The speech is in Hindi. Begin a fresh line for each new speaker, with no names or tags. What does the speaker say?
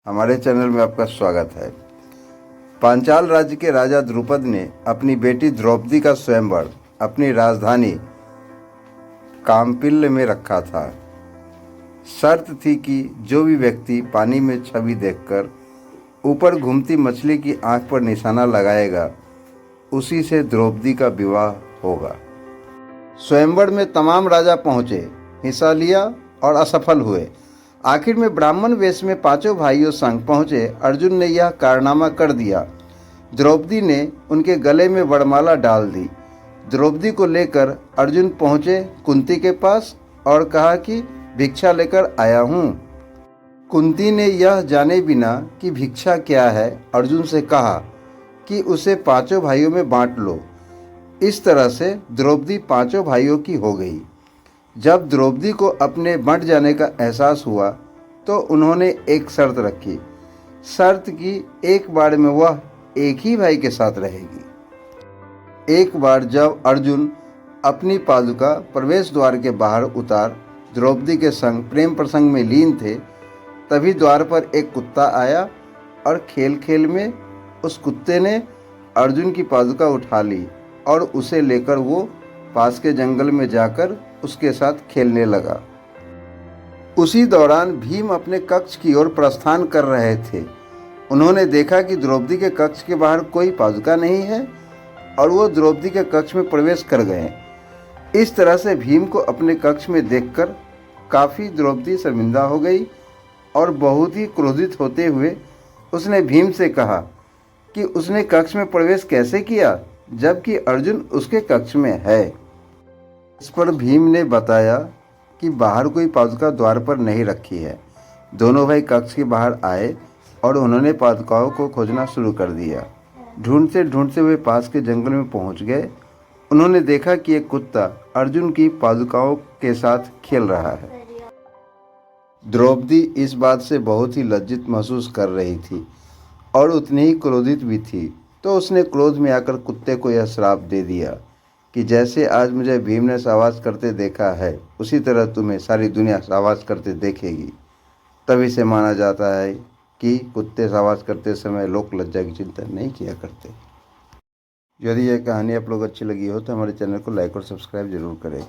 हमारे चैनल में आपका स्वागत है। पांचाल राज्य के राजा द्रुपद ने अपनी बेटी द्रौपदी का स्वयंवर अपनी राजधानी काम्पिल्य में रखा था। शर्त थी कि जो भी व्यक्ति पानी में छवि देखकर ऊपर घूमती मछली की आंख पर निशाना लगाएगा, उसी से द्रौपदी का विवाह होगा। स्वयंवर में तमाम राजा पहुंचे, हिस्सा लिया और असफल हुए। आखिर में ब्राह्मण वेश में पांचों भाइयों संग पहुंचे अर्जुन ने यह कारनामा कर दिया। द्रौपदी ने उनके गले में वरमाला डाल दी। द्रौपदी को लेकर अर्जुन पहुंचे कुंती के पास और कहा कि भिक्षा लेकर आया हूँ। कुंती ने यह जाने बिना कि भिक्षा क्या है अर्जुन से कहा कि उसे पांचों भाइयों में बांट लो। इस तरह से द्रौपदी पांचों भाइयों की हो गई। जब द्रौपदी को अपने बंट जाने का एहसास हुआ तो उन्होंने एक शर्त रखी। शर्त की एक बार में वह एक ही भाई के साथ रहेगी। एक बार जब अर्जुन अपनी पादुका प्रवेश द्वार के बाहर उतार द्रौपदी के संग प्रेम प्रसंग में लीन थे, तभी द्वार पर एक कुत्ता आया और खेल खेल में उस कुत्ते ने अर्जुन की पादुका उठा ली और उसे लेकर वो पास के जंगल में जाकर उसके साथ खेलने लगा। उसी दौरान भीम अपने कक्ष की ओर प्रस्थान कर रहे थे। उन्होंने देखा कि द्रौपदी के कक्ष के बाहर कोई पादुका नहीं है और वो द्रौपदी के कक्ष में प्रवेश कर गए। इस तरह से भीम को अपने कक्ष में देखकर काफ़ी द्रौपदी शर्मिंदा हो गई और बहुत ही क्रोधित होते हुए उसने भीम से कहा कि उसने कक्ष में प्रवेश कैसे किया जबकि अर्जुन उसके कक्ष में है। इस पर भीम ने बताया कि बाहर कोई पादुका द्वार पर नहीं रखी है। दोनों भाई कक्ष के बाहर आए और उन्होंने पादुकाओं को खोजना शुरू कर दिया। ढूंढते ढूंढते वे पास के जंगल में पहुंच गए। उन्होंने देखा कि एक कुत्ता अर्जुन की पादुकाओं के साथ खेल रहा है। द्रौपदी इस बात से बहुत ही लज्जित महसूस कर रही थी और उतनी ही क्रोधित भी थी, तो उसने क्रोध में आकर कुत्ते को यह श्राप दे दिया कि जैसे आज मुझे भीम ने शाबाश करते देखा है, उसी तरह तुम्हें सारी दुनिया शाबाश करते देखेगी। तभी से माना जाता है कि कुत्ते शाबाश करते समय लोक लज्जा की चिंता नहीं किया करते। यदि यह कहानी आप लोग अच्छी लगी हो तो हमारे चैनल को लाइक और सब्सक्राइब जरूर करें।